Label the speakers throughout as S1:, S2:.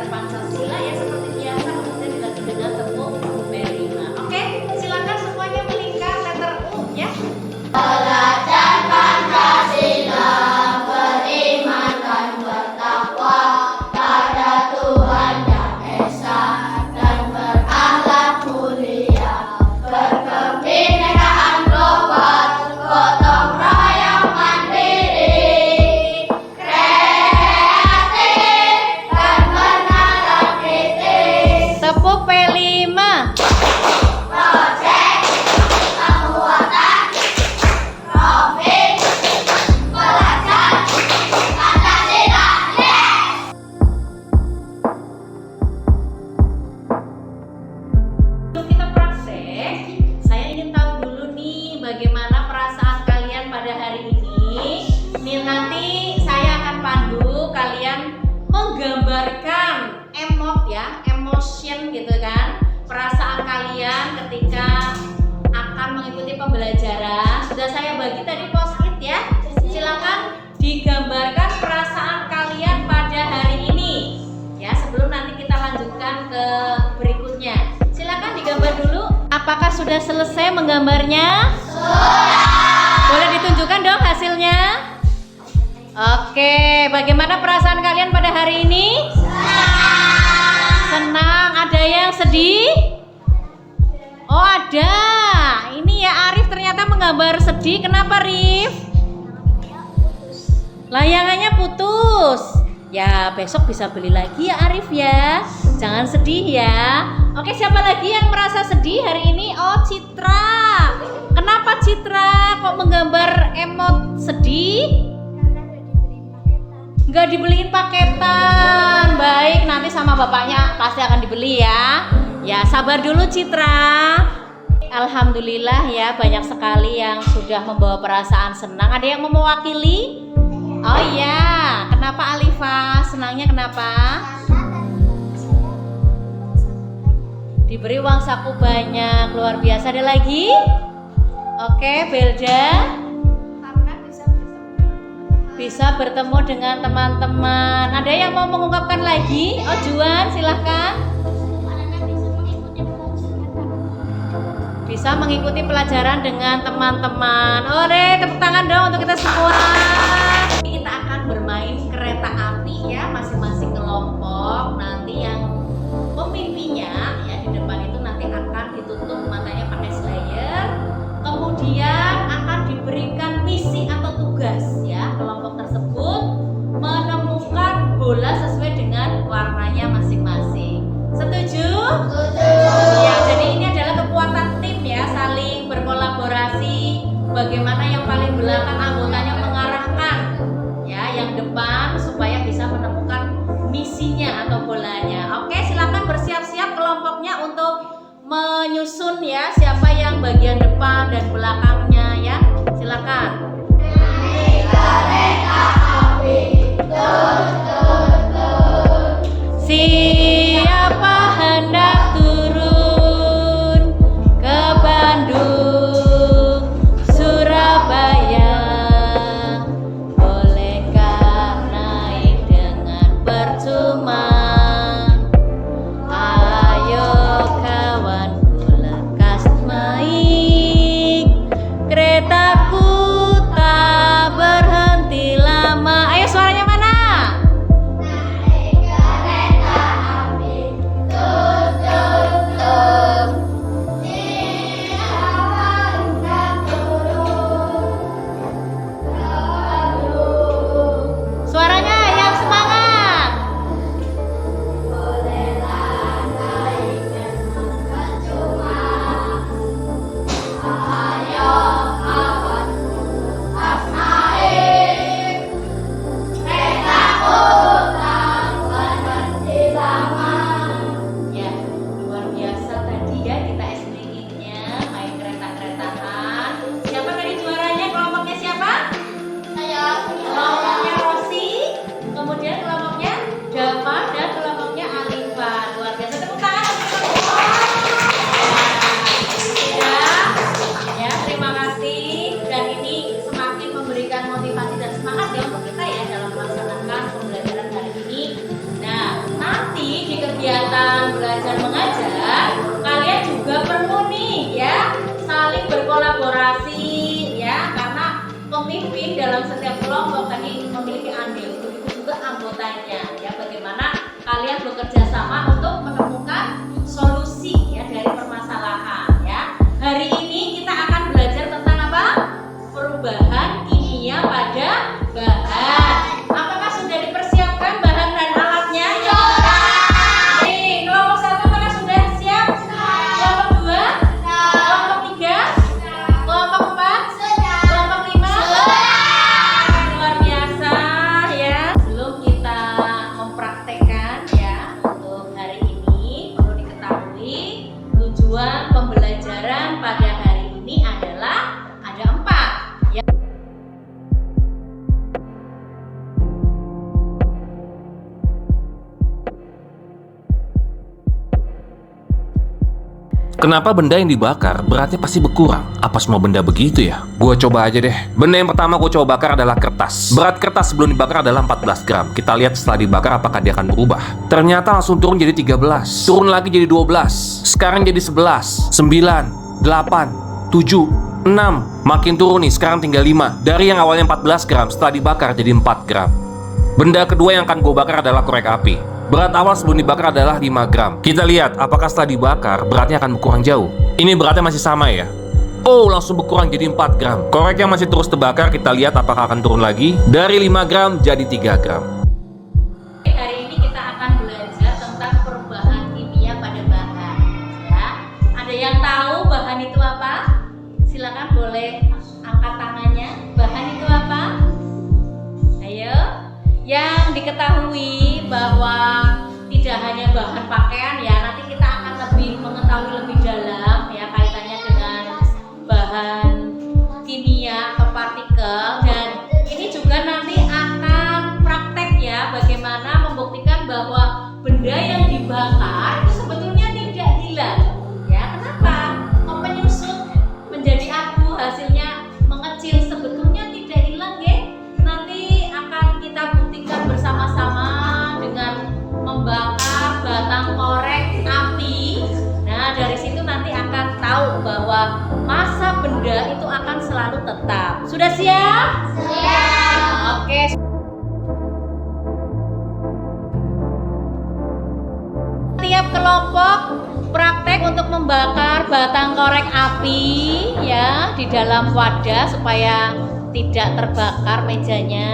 S1: Pancasila ya seperti biasa kemudian dilanjut dengan tepuk P5. Oke, silakan semuanya melingkar letter U ya.
S2: Belajar Pancasila, beriman dan bertakwa pada Tuhan Yang Esa dan berakhlak mulia, berkebinekaan global, gotong royong mandiri, kreatif dan bernalar kritis.
S1: Tepuk P5.
S2: Project pembuatan profil belajar Pancasila.
S1: Sebelum kita praktek, saya ingin tahu dulu nih bagaimana perasaan kalian pada hari ini. Nih nanti saya akan pandu kalian menggambarkan emot ya, emotion gitu kan. Perasaan kalian ketika akan mengikuti pembelajaran. Sudah saya bagi tadi post-it ya. Silakan digambarkan perasaan kalian pada hari ini. Ya, sebelum nanti kita lanjutkan ke berikutnya. Silakan digambar dulu. Apakah sudah selesai menggambarnya? Sudah. Boleh ditunjukkan dong hasilnya? Oke, bagaimana perasaan kalian pada hari ini? Senang. Ada yang sedih? Oh, ada. Ini ya Arif ternyata menggambar sedih. Kenapa, Rif? Layangannya putus. Ya, besok bisa beli lagi ya Arif ya. Jangan sedih ya. Oke, siapa lagi yang merasa sedih hari ini? Oh, Citra. Kenapa Citra kok menggambar emot sedih? Nggak dibeliin paketan. Baik, nanti sama bapaknya pasti akan dibeli ya. Ya, sabar dulu Citra. Alhamdulillah ya, banyak sekali yang sudah membawa perasaan senang. Ada yang mau mewakili? Oh iya, kenapa Alifa? Senangnya kenapa? Diberi uang saku banyak, luar biasa. Ada lagi? Oke, Belda. Bisa bertemu dengan teman-teman. Ada yang mau mengungkapkan lagi? Oh, Juan, silahkan. Bisa mengikuti pelajaran dengan teman-teman. Ore, tepuk tangan dong untuk kita semua. Kita akan bermain kereta api ya, masing-masing kelompok. Nanti yang pemimpinnya ya di depan itu nanti akan ditutup matanya pakai slayer. Kemudian akan diberikan misi atau tugas ya. Kelompok tersebut menemukan bola sesuai dengan warnanya masing-masing. Setuju? Setuju. Ya, jadi ini adalah kekuatan tim ya, saling berkolaborasi. Bagaimana yang paling belakang anggotanya mengarahkan ya yang depan supaya bisa menemukan misinya atau bolanya. Oke, silakan bersiap-siap kelompoknya untuk menyusun ya siapa yang bagian depan dan belakangnya ya. Silakan. Siapa hendak turun ke Bandung, Surabaya? Bolehkah naik dengan percuma? Ayo kawanku lekas naik, keretaku tak berhenti lama. Ayo suaranya mana? belajar mengajar, kalian juga perlu nih ya saling berkolaborasi ya, karena pemimpin dalam setiap kelompok tadi memiliki andil, begitu juga anggotanya ya. Bagaimana kalian bekerja sama untuk menemukan solusi ya dari permasalahan ya. Hari ini kita akan belajar tentang apa? Perubahan kimia pada bahan. Apakah sudah dipersiapkan bahan dan alatnya? Ya. Nih, kelompok 1 apakah sudah siap? Kelompok 2? Kelompok 3? Kelompok 4? Kelompok 5? Luar biasa ya. Sebelum kita mempraktekkan ya untuk hari ini, perlu diketahui tujuan pembelajaran pada hari ini adalah ada 4 ya.
S3: Kenapa benda yang dibakar beratnya pasti berkurang? Apa semua benda begitu ya? Gua coba aja deh. Benda yang pertama gua coba bakar adalah kertas. Berat kertas sebelum dibakar adalah 14 gram. Kita lihat setelah dibakar apakah dia akan berubah. Ternyata langsung turun jadi 13. Turun lagi jadi 12. Sekarang jadi 11, 9, 8, 7, 6. Makin turun nih, sekarang tinggal 5. Dari yang awalnya 14 gram, setelah dibakar jadi 4 gram. Benda kedua yang akan gue bakar adalah korek api. Berat awal sebelum dibakar adalah 5 gram. Kita lihat apakah setelah dibakar beratnya akan berkurang jauh. Ini beratnya masih sama ya. Oh, langsung berkurang jadi 4 gram. Korek yang masih terus terbakar, kita lihat apakah akan turun lagi. Dari 5 gram jadi 3 gram.
S1: Hari ini kita akan belajar tentang perubahan kimia pada bahan ya. Ada yang tahu bahan itu apa? Silakan boleh angkat tangannya. Bahan itu apa? Ayo. Yang diketahui bahwa tidak hanya bahan pakaian ya, nanti kita akan lebih mengetahui lebih dalam ya kaitannya dengan bahan kimia atau partikel, dan ini juga nanti akan praktek ya bagaimana membuktikan bahwa benda yang dibakar itu sebetulnya tidak hilang ya. Kenapa? Kok menyusut menjadi abu, hasilnya mengecil, sebetulnya tidak hilang ya. Nanti akan kita buktikan bersama-sama dengan membakar batang korek api. Nah, dari situ nanti akan tahu bahwa massa benda itu akan selalu tetap. Sudah siap? Siap. Oke. Tiap kelompok praktek untuk membakar batang korek api ya di dalam wadah supaya tidak terbakar mejanya.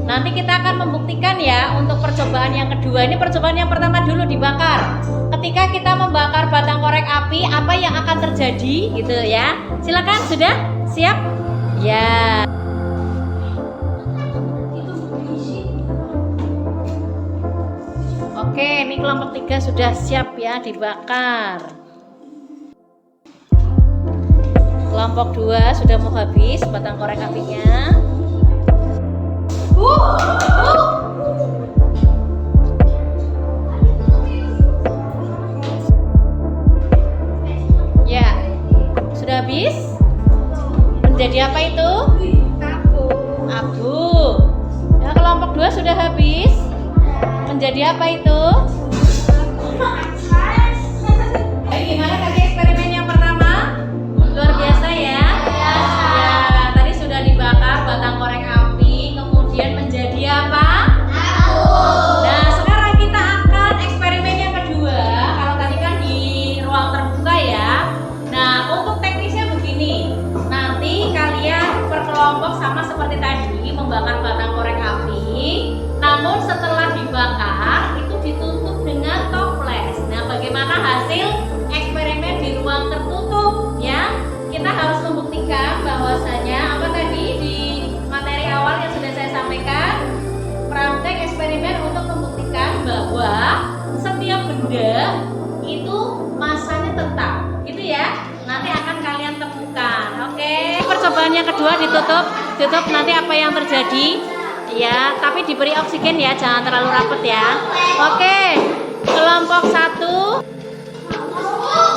S1: Nanti kita akan membuktikan ya untuk percobaan yang kedua. Ini percobaan yang pertama dulu dibakar. Ketika kita membakar batang korek api, apa yang akan terjadi gitu ya. Silakan, sudah siap? Ya. Oke, ini kelompok 3 sudah siap ya dibakar. Kelompok 2 sudah mau habis batang korek apinya. Ya, sudah habis. Menjadi apa itu? Abu. Ya, kelompok 2 sudah habis. Menjadi apa itu? Gimana tadi eksperimen yang pertama? Luar biasa ya. Ya, tadi sudah dibakar batang korek api, kemudian menjadi apa? Nah, sekarang kita akan eksperimen yang kedua. Kalau tadi kan di ruang terbuka ya. Nah, untuk teknisnya begini. Nanti kalian berkelompok sama seperti tadi, membakar batang korek api. Namun setelah dibakar itu ditutup dengan toples. Nah, bagaimana hasil eksperimen di ruang tertutup ya? Kita harus membuktikan bahwasanya apa tadi di materi awal yang sudah saya sampaikan, praktek eksperimen untuk membuktikan bahwa setiap benda itu masanya tetap, gitu ya. Nanti akan kalian temukan. Oke. Percobaan yang kedua ditutup nanti apa yang terjadi? Ya, tapi diberi oksigen ya, jangan terlalu rapat ya. Oke. Kelompok 1.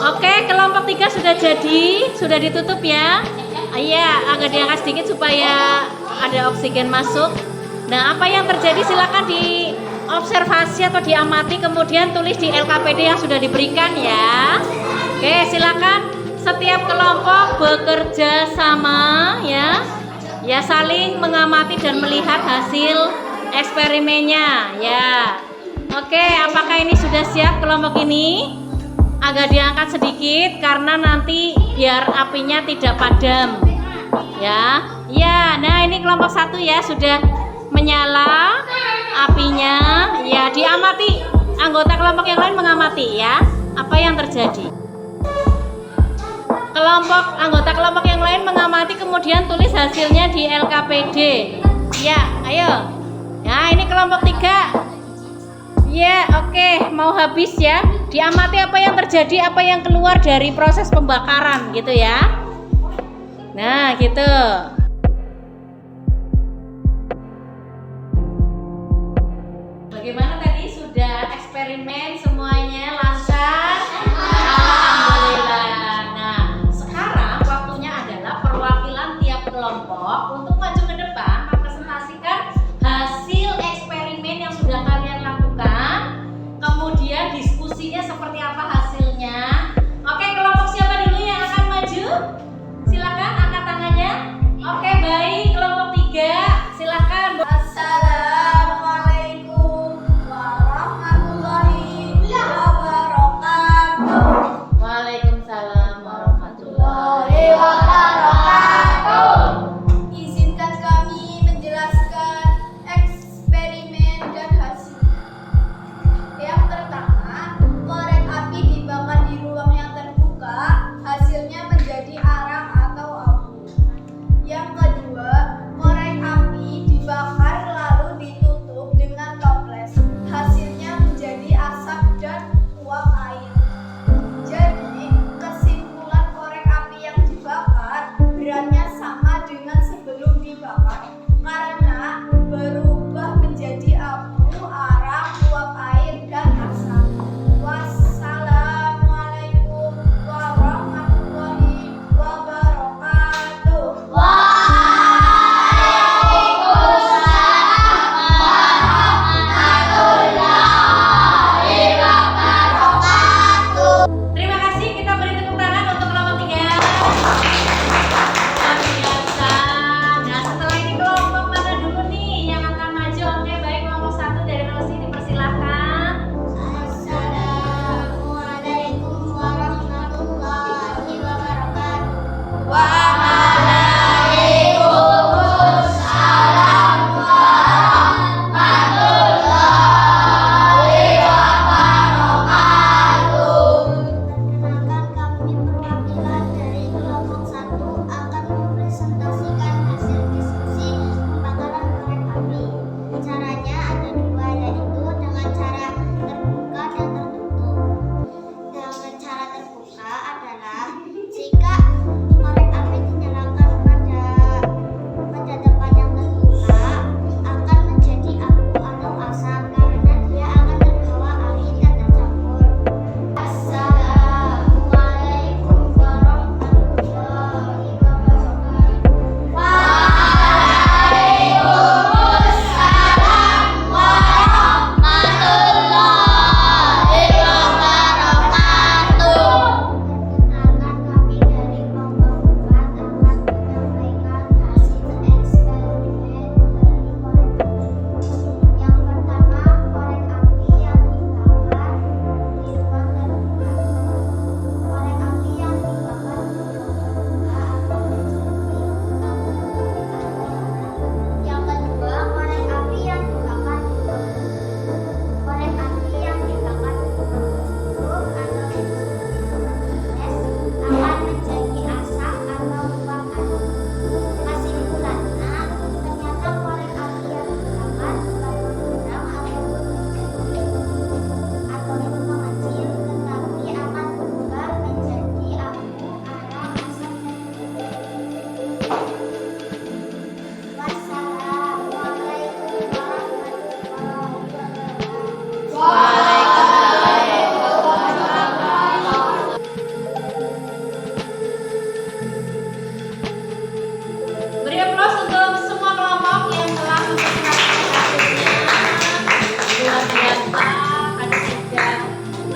S1: Oke, kelompok 3 sudah jadi, sudah ditutup ya. Iya, agak diangkat sedikit supaya ada oksigen masuk. Nah, apa yang terjadi silakan di observasi atau diamati, kemudian tulis di LKPD yang sudah diberikan ya. Oke, silakan setiap kelompok bekerja sama ya. Ya, saling mengamati dan melihat hasil eksperimennya ya. Oke, apakah ini sudah siap kelompok ini? Agak diangkat sedikit karena nanti biar apinya tidak padam ya. Ya, nah ini kelompok 1 ya, sudah menyala apinya ya. Diamati, anggota kelompok yang lain mengamati ya apa yang terjadi. Anggota kelompok yang lain mengamati, kemudian tulis hasilnya di LKPD ya. Ayo ya, ini kelompok 3 ya. Oke, mau habis ya. Diamati apa yang terjadi, apa yang keluar dari proses pembakaran gitu ya. Nah gitu. Bagaimana tadi, sudah eksperimen semuanya lancar? Alhamdulillah. Nah, sekarang waktunya adalah perwakilan tiap kelompok untuk maju ke depan mempresentasikan hasil eksperimen yang sudah kalian lakukan. Kemudian diskusinya seperti apa hasilnya. Oke, kelompok siapa dulu yang akan maju? Silakan angkat tangannya. Oke, baik, kelompok 3 silakan.
S2: Assalamualaikum warahmatullahi wabarakatuh.
S1: Waalaikumsalam warahmatullahi
S2: Wabarakatuh. Izinkan kami menjelaskan eksperimen dan hasil. Yang pertama, korek api dibakar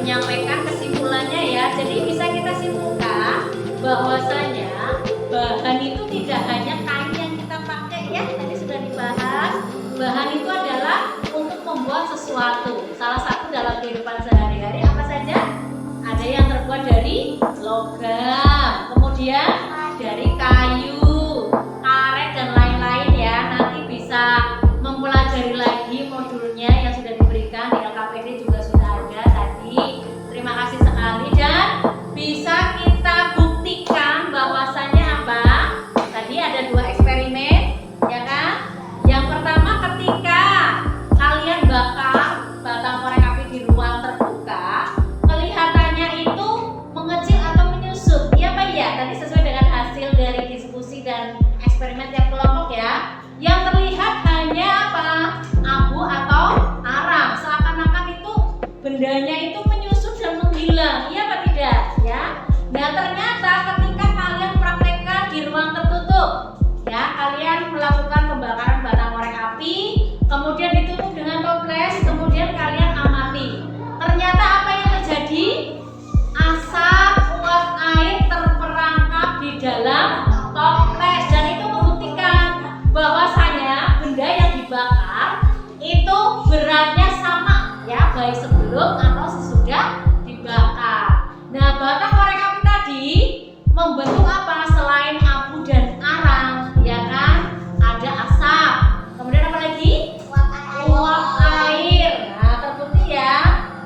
S1: menyampaikan kesimpulannya ya. Jadi bisa kita simpulkan bahwasanya bahan itu tidak hanya kain yang kita pakai ya, tadi sudah dibahas. Bahan itu adalah untuk membuat sesuatu. Salah satu dalam kehidupan sehari-hari apa saja? Ada yang terbuat dari logam, kemudian dari kayu, karet dan lain-lain ya. Nanti bisa mempelajari lagi modulnya yang sudah diberikan di LKPD juga sudah ada tadi. Terima kasih sekali dan bisa kita buktikan bahwasannya apa? Tadi ada 2 eksperimen ya kan? Yang pertama ketika kalian bakar batang korek api di ruang terbuka, kelihatannya itu mengecil atau menyusut. Iya Pak ya? Tadi sesuai dengan hasil dari diskusi dan eksperimen tiap kelompok ya. Yang terlihat hanya apa? Abu atau arang. Seakan-akan itu bendanya itu menyusut dan menghilang. Iya apa tidak? Ya. Nah ternyata ketika kalian praktekkan di ruang tertutup, ya kalian melakukan pembakaran batang korek api, kemudian ditutup dengan toples, kemudian kalian amati. Ternyata apa yang terjadi? Asap uap air terperangkap di dalam toples dan itu membuktikan bahwasanya benda yang dibakar itu beratnya sama ya, baik sebelum atau sesudah dibakar. Nah, batang korek api tadi membentuk apa? Selain abu dan arang, ya kan? Ada asap. Kemudian apa lagi? Uap air. Nah, terbukti ya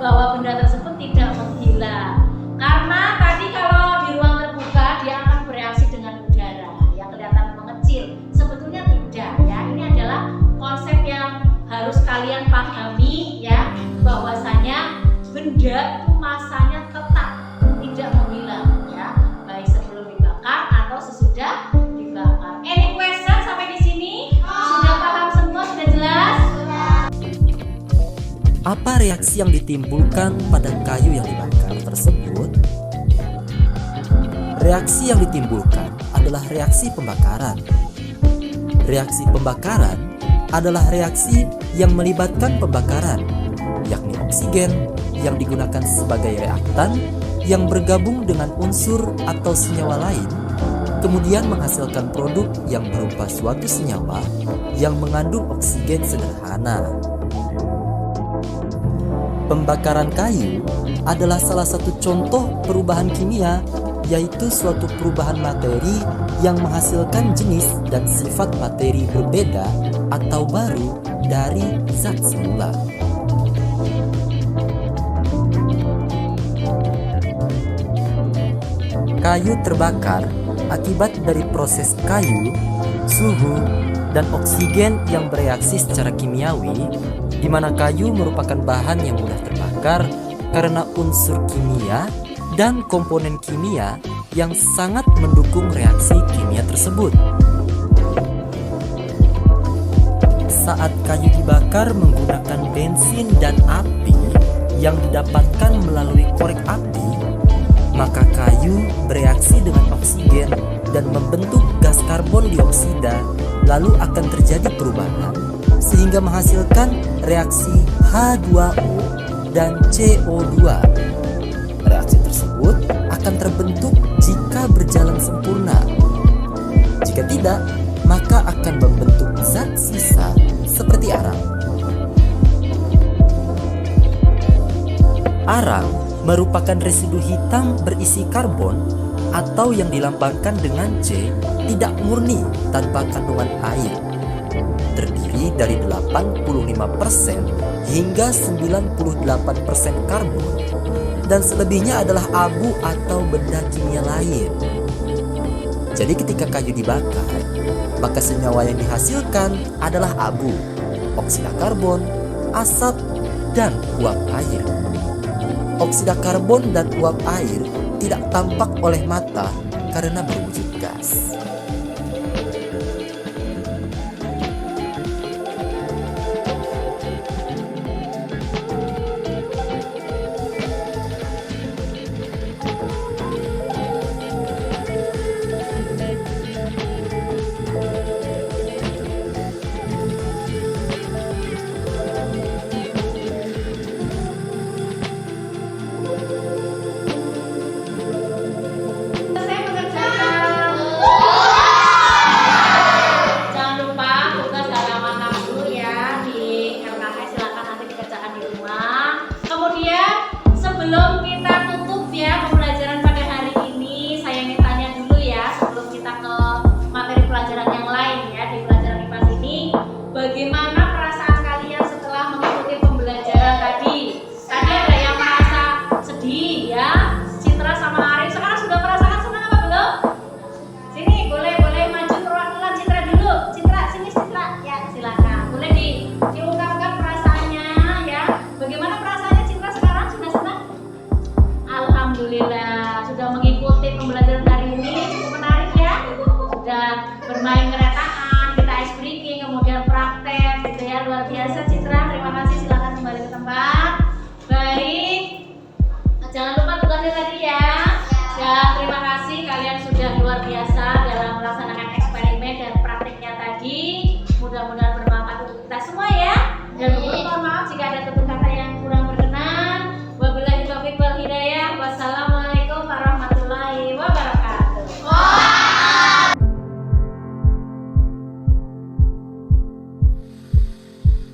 S1: bahwa benda tersebut tidak menghilang. Karena tadi kalau di ruang terbuka dia akan bereaksi dengan udara yang kelihatan mengecil. Sebetulnya tidak ya. Ini adalah konsep yang harus kalian pahami ya, bahwasanya benda itu masanya tetap tidak menghilang ya, baik sebelum dibakar atau sesudah dibakar. Any question sampai di sini? Sudah paham semua? Sudah jelas?
S4: Apa reaksi yang ditimbulkan pada kayu yang dibakar tersebut? Reaksi yang ditimbulkan adalah reaksi pembakaran. Reaksi pembakaran adalah reaksi yang melibatkan pembakaran, yakni oksigen yang digunakan sebagai reaktan yang bergabung dengan unsur atau senyawa lain, kemudian menghasilkan produk yang berupa suatu senyawa yang mengandung oksigen sederhana. Pembakaran kayu adalah salah satu contoh perubahan kimia, yaitu suatu perubahan materi yang menghasilkan jenis dan sifat materi berbeda atau baru dari zat semula. Kayu terbakar akibat dari proses kayu, suhu, dan oksigen yang bereaksi secara kimiawi, di mana kayu merupakan bahan yang mudah terbakar karena unsur kimia dan komponen kimia yang sangat mendukung reaksi kimia tersebut. Saat kayu dibakar menggunakan bensin dan api yang didapatkan melalui korek api, maka kayu bereaksi dengan oksigen dan membentuk gas karbon dioksida, lalu akan terjadi perubahan sehingga menghasilkan reaksi H2O dan CO2. Reaksi tersebut akan terbentuk jika berjalan sempurna. Jika tidak, maka akan membentuk zat sisa seperti arang. Arang merupakan residu hitam berisi karbon atau yang dilambangkan dengan C, tidak murni tanpa kandungan air. Terdiri dari 85% hingga 98% karbon, dan selebihnya adalah abu atau benda kimia lain. Jadi ketika kayu dibakar, maka senyawa yang dihasilkan adalah abu, oksida karbon, asap, dan uap air. Oksida karbon dan uap air tidak tampak oleh mata karena berwujud gas.